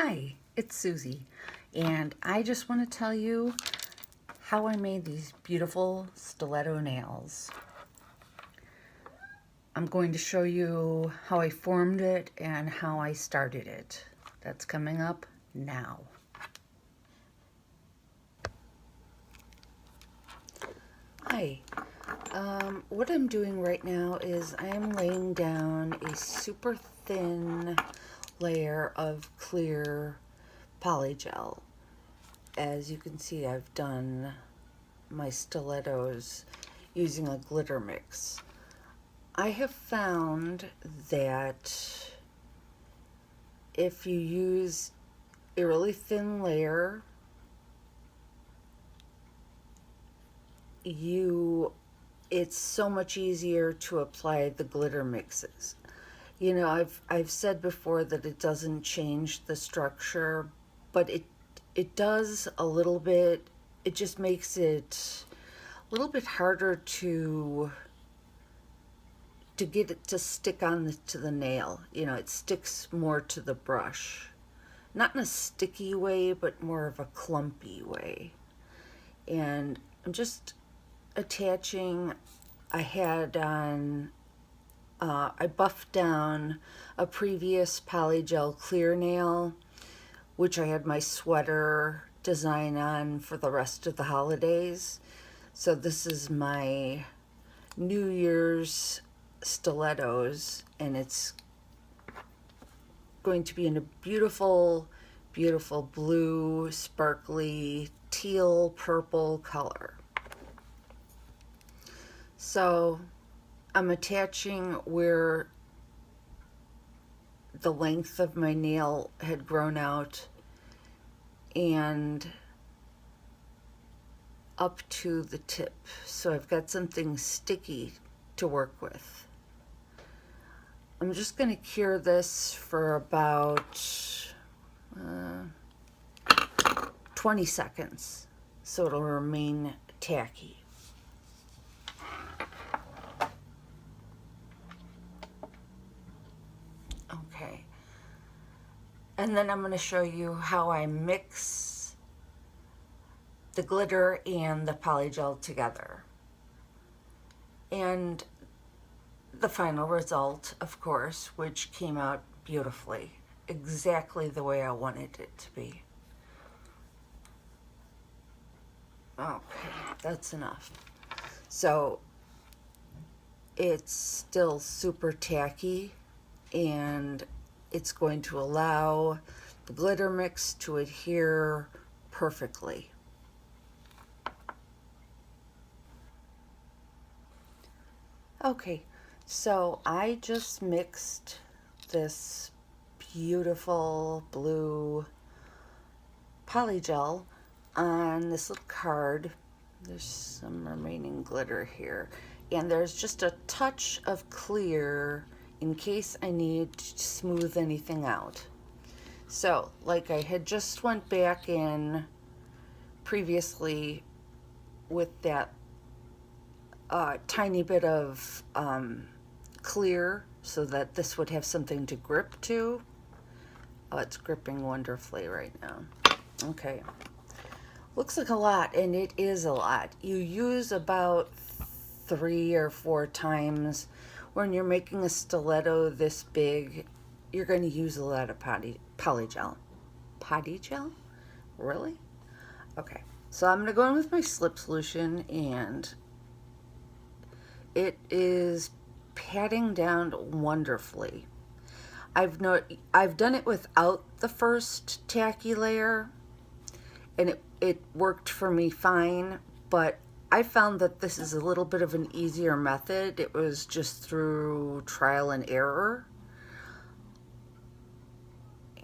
Hi, it's Susie, and I just want to tell you how I made these beautiful stiletto nails. I'm going to show you how I formed it and how I started it. That's coming up now. Hi, what I'm doing right now is I am laying down a super thin layer of clear polygel. As you can see, I've done my stilettos using a glitter mix. I have found that if you use a really thin layer, it's so much easier to apply the glitter mixes. You know, I've said before that it doesn't change the structure, but it does a little bit. It just makes it a little bit harder to get it to stick on to the nail. You know, it sticks more to the brush. Not in a sticky way, but more of a clumpy way. And I'm just attaching, I buffed down a previous Polygel clear nail, which I had my sweater design on for the rest of the holidays. So this is my New Year's stilettos, and it's going to be in a beautiful, beautiful blue, sparkly, teal, purple color. So I'm attaching where the length of my nail had grown out and up to the tip. So I've got something sticky to work with. I'm just going to cure this for about 20 seconds so it'll remain tacky. Okay. And then I'm going to show you how I mix the glitter and the polygel together. And the final result, of course, which came out beautifully, exactly the way I wanted it to be. Okay, that's enough. So it's still super tacky, and it's going to allow the glitter mix to adhere perfectly. Okay, so I just mixed this beautiful blue polygel on this little card. There's some remaining glitter here, and there's just a touch of clear in case I need to smooth anything out. So, like I had just went back in previously with that tiny bit of clear so that this would have something to grip to. Oh, it's gripping wonderfully right now. Okay. Looks like a lot, and it is a lot. You use about 3 or 4 times. When you're making a stiletto this big, you're going to use a lot of polygel. Polygel? Really? Okay. So I'm going to go in with my slip solution, and it is patting down wonderfully. I've done it without the first tacky layer, and it worked for me fine, but I found that this is a little bit of an easier method. It was just through trial and error.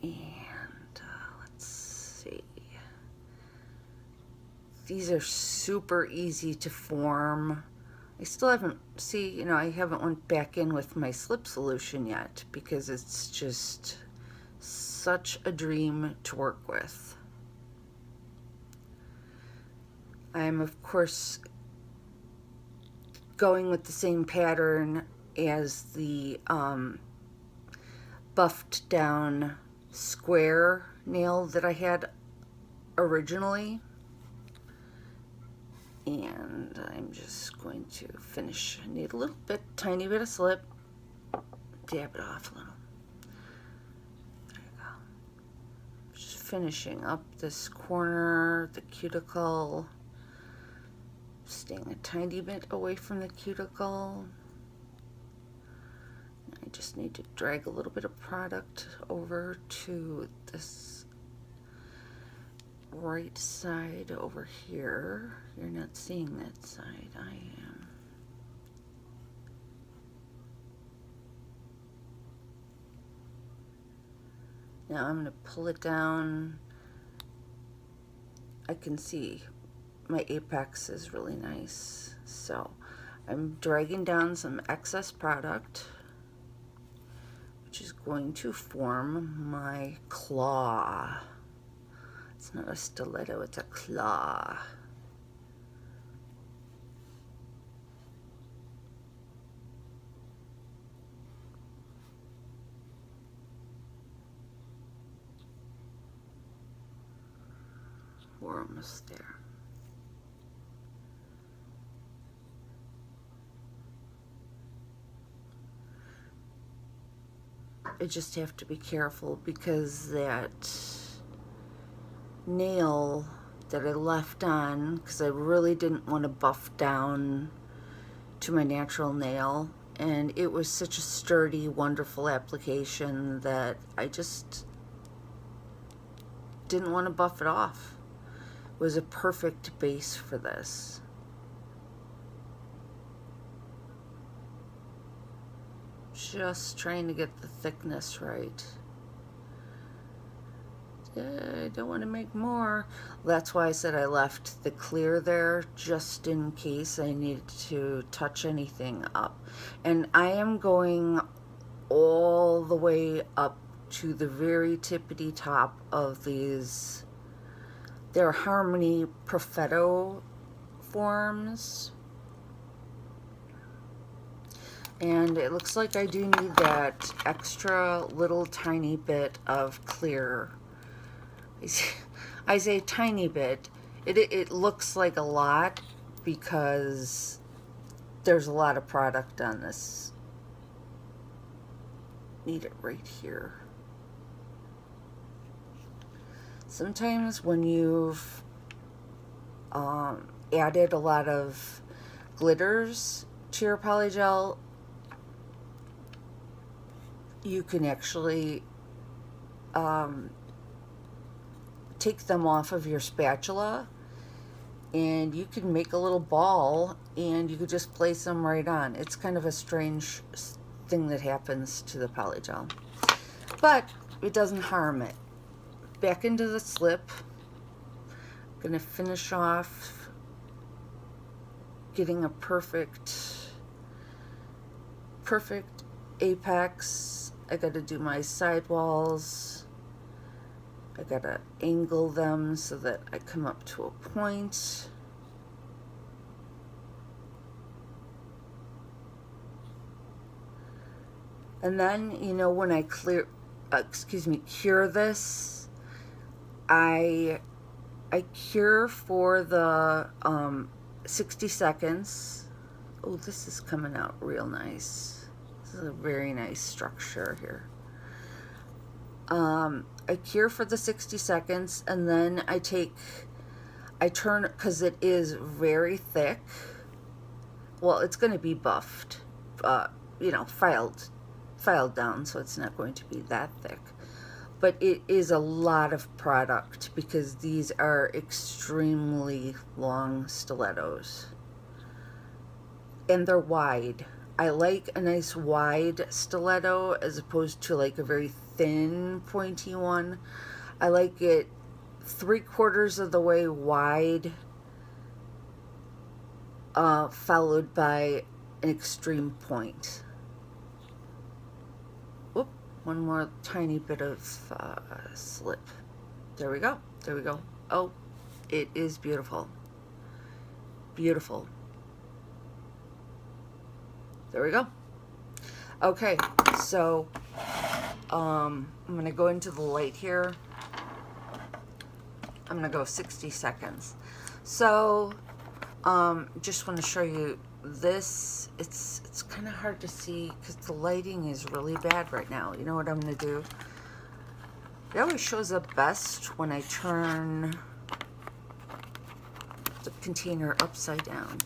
And let's see. These are super easy to form. I still haven't, I haven't went back in with my slip solution yet because it's just such a dream to work with. I'm, of course, going with the same pattern as the buffed down square nail that I had originally. And I'm just going to finish. I need a little bit, tiny bit of slip. Dab it off a little. There you go. Just finishing up this corner, the cuticle. Staying a tiny bit away from the cuticle. I just need to drag a little bit of product over to this right side over here. You're not seeing that side, I am. Now I'm going to pull it down. I can see my apex is really nice. So I'm dragging down some excess product, which is going to form my claw. It's not a stiletto, it's a claw. We're almost there. I just have to be careful because that nail that I left on, because I really didn't want to buff down to my natural nail, and it was such a sturdy, wonderful application that I just didn't want to buff it off. It was a perfect base for this. Just trying to get the thickness right. I don't want to make more. That's why I said I left the clear there, just in case I needed to touch anything up. And I am going all the way up to the very tippity top of these. They're Harmony Perfetto forms. And it looks like I do need that extra little tiny bit of clear. I say tiny bit. It looks like a lot because there's a lot of product on this. Need it right here. Sometimes when you've added a lot of glitters to your polygel, you can actually take them off of your spatula, and you can make a little ball and you could just place them right on. It's kind of a strange thing that happens to the polygel, but it doesn't harm it. Back into the slip. I'm gonna finish off getting a perfect apex. I gotta do my sidewalls. I gotta angle them so that I come up to a point. And then, you know, when I cure this, I cure for the 60 seconds. Oh, this is coming out real nice. This is a very nice structure here. I cure for the 60 seconds, and then I turn, because it is very thick. Well, it's going to be buffed, you know, filed down, so it's not going to be that thick. But it is a lot of product because these are extremely long stilettos. And they're wide. I like a nice wide stiletto as opposed to like a very thin pointy one. I like it 3/4 of the way wide, followed by an extreme point. Whoop, one more tiny bit of slip. There we go. There we go. Oh, it is beautiful. Beautiful. There we go. Okay, so I'm going to go into the light here. I'm going to go 60 seconds. So, just want to show you this. It's kind of hard to see because the lighting is really bad right now. You know what I'm going to do? It always shows up best when I turn the container upside down.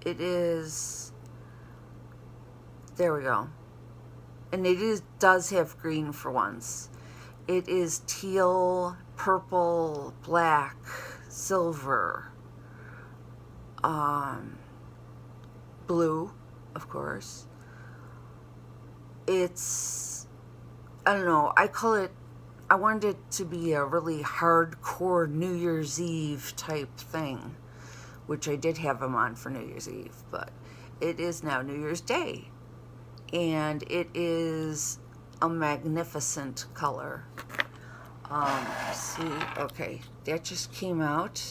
It is, there we go. And does have green for once. It is teal, purple, black, silver, blue, of course. It's, I don't know, I wanted it to be a really hardcore New Year's Eve type thing, which I did have them on for New Year's Eve, but it is now New Year's Day, and it is a magnificent color. See, okay, that just came out,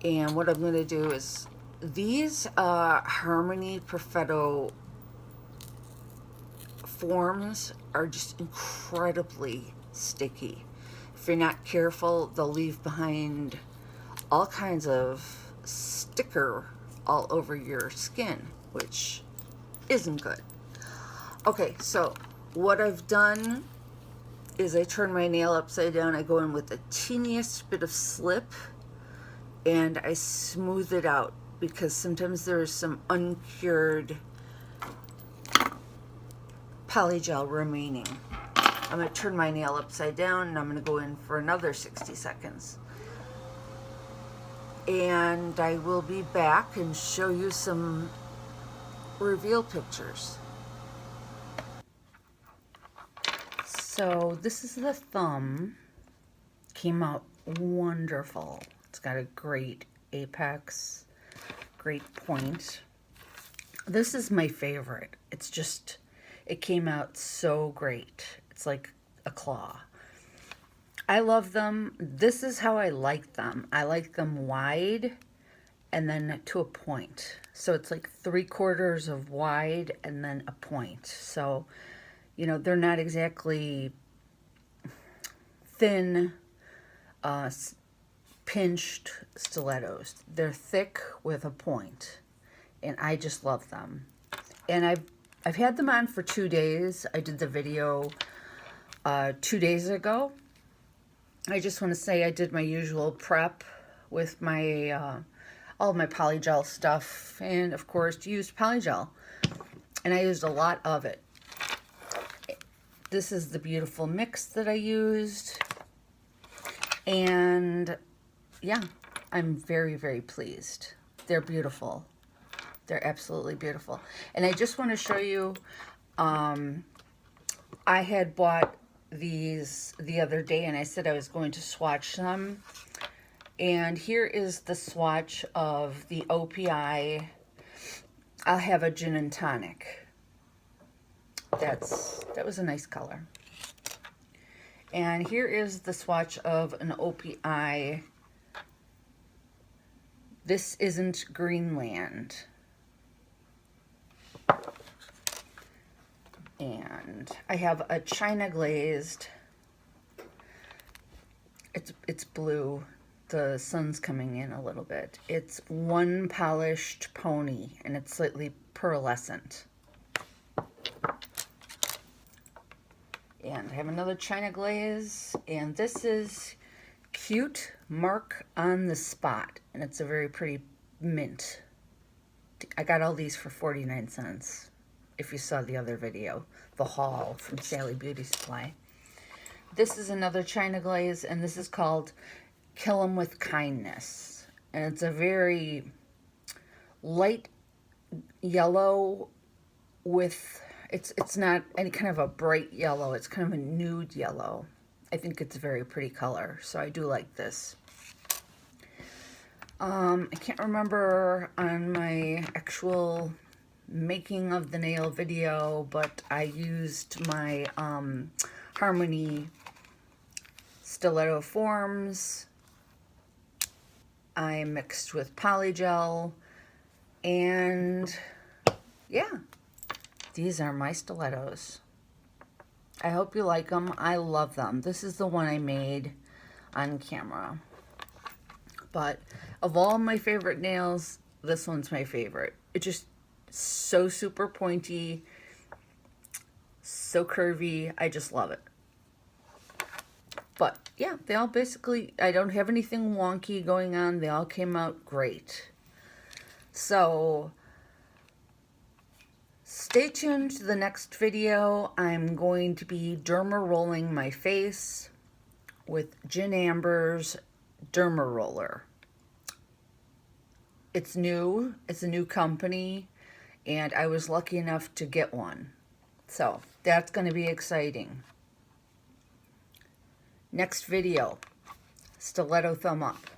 and what I'm going to do is, these Harmony Perfetto forms are just incredibly sticky. If you're not careful, they'll leave behind all kinds of sticker all over your skin, which isn't good. Okay, so what I've done is I turn my nail upside down. I go in with the teeniest bit of slip and I smooth it out because sometimes there's some uncured polygel remaining. I'm going to turn my nail upside down and I'm going to go in for another 60 seconds. And I will be back and show you some reveal pictures. So this is the thumb. Came out wonderful. It's got a great apex, great point. This is my favorite. It's just, it came out so great. It's like a claw. I love them. This is how I like them. I like them wide and then to a point. So it's like 3/4 of wide and then a point. So, you know, they're not exactly thin, pinched stilettos. They're thick with a point, and I just love them. And I've had them on for 2 days. I did the video 2 days ago. I just want to say I did my usual prep with my all my polygel stuff, and of course used polygel, and I used a lot of it. This is the beautiful mix that I used, and yeah, I'm very, very pleased. They're beautiful. They're absolutely beautiful. And I just want to show you, I had bought these the other day and I said I was going to swatch them. And here is the swatch of the OPI. I'll have a gin and tonic. That was a nice color. And here is the swatch of an OPI. This isn't Greenland. And I have a China glazed. It's blue. The sun's coming in a little bit. It's One Polished Pony, and it's slightly pearlescent. And I have another China glaze, and this is Cute Mark on the Spot, and it's a very pretty mint. I got all these for 49 cents. If you saw the other video, the haul from Sally Beauty Supply. This is another China glaze, and this is called Kill 'em with Kindness. And it's a very light yellow with, it's not any kind of a bright yellow. It's kind of a nude yellow. I think it's a very pretty color, so I do like this. I can't remember on my actual making of the nail video, but I used my Harmony stiletto forms. I mixed with polygel, and yeah, These are my stilettos. I hope you like them. I love them. This is the one I made on camera. But of all my favorite nails, this one's my favorite. It's just so super pointy, so curvy. I just love it. But yeah, they all basically, I don't have anything wonky going on. They all came out great. So stay tuned to the next video. I'm going to be derma rolling my face with Gin Amber's derma roller. It's new. It's a new company, and I was lucky enough to get one. So that's going to be exciting. Next video, stiletto thumb up.